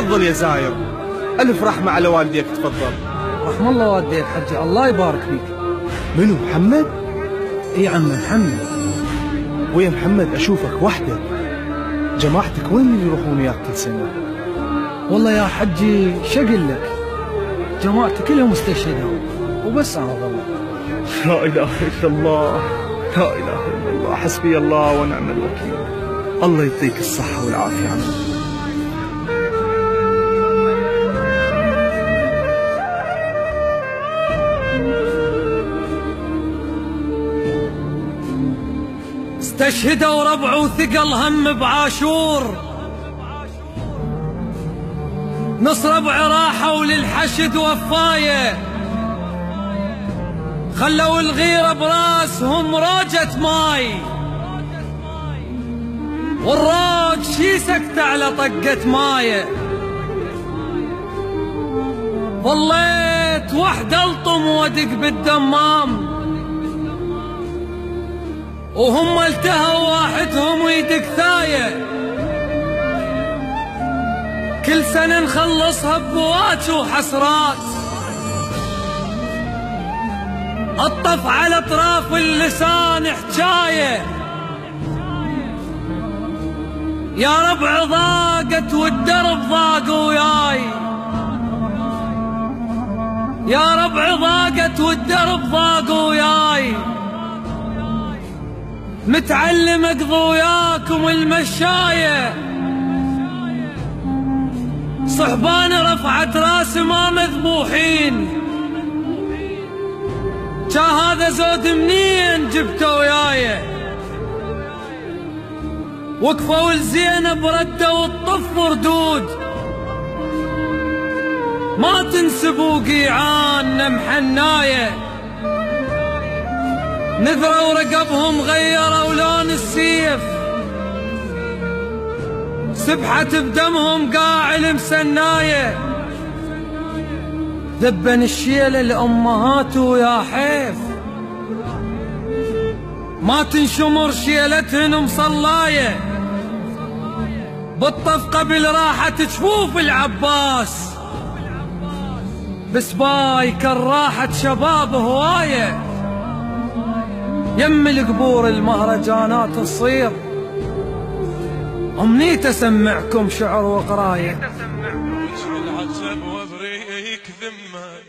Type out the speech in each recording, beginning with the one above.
تفضل يا زاير، ألف رحمة على والديك. تفضل. رحم الله والديك حجي، الله يبارك فيك. منو محمد؟ اي عم محمد. ويا محمد أشوفك وحدك، جماعتك وين اللي يروحون وياك كل سنة؟ والله يا حجي شقل لك، جماعتي كلهم استشهدوا وبس عوض الله. لا إله إلا الله، لا إله إلا الله، حسبي الله ونعم الوكيل. الله يعطيك الصحة والعافية عمي. استشهدوا ربع وثقل هم بعاشور، نص ربع راحوا للحشد وفاية، خلوا الغيرة براسهم روجة ماي، والروج شي سكت على طقة ماية. ظليت وحد الطم وادق بالدمام، وهم التهوا واحدهم ويدق ثاية، كل سنة نخلصها ببواج وحسرات، اطف على اطراف اللسان حجاية. يا ربع ضاقت والدرب ضاق وياي، يا ربع ضاقت والدرب ضاق وياي، متعلم اقضي وياكم المشاية، صحبان رفعت راس ما مذبوحين، جا هذا زود منين جبته وياي، وقفوا لزينب ردوا الطف ردود، ما تنسبوا قيعان محناية، نذروا رقبهم غيروا لون السيف، سبحت بدمهم قاع المسناية، ذبن الشيل الأمهات ويا حيف، ما تنشمر شيلتهن مصلاية، بالطف قبل راحت جفوف العباس، بسباي كان راحت شباب هواية، يم القبور المهرجانات تصير، أمنيت أسمعكم شعر وقراية. العتب وابريك ذمة،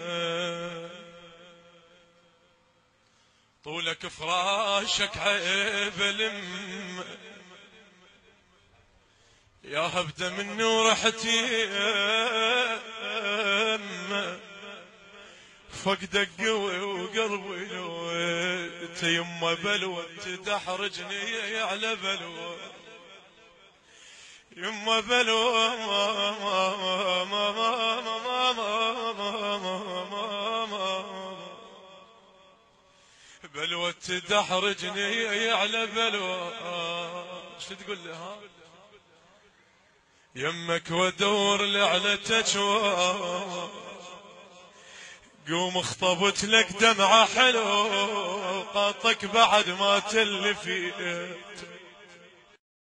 طولك فراشك عيب لمة، يا هبدة من نورحتي فقدك قوي وقلبي لويت، يما بلوى تدحرجني على بلوى، يما بلوى بلوى تدحرجني على بلوى. شو تقول لها يمك وادور لعلتك، قوم اخطبت لك دمعة حلو، قاطك بعد ما تلفيت،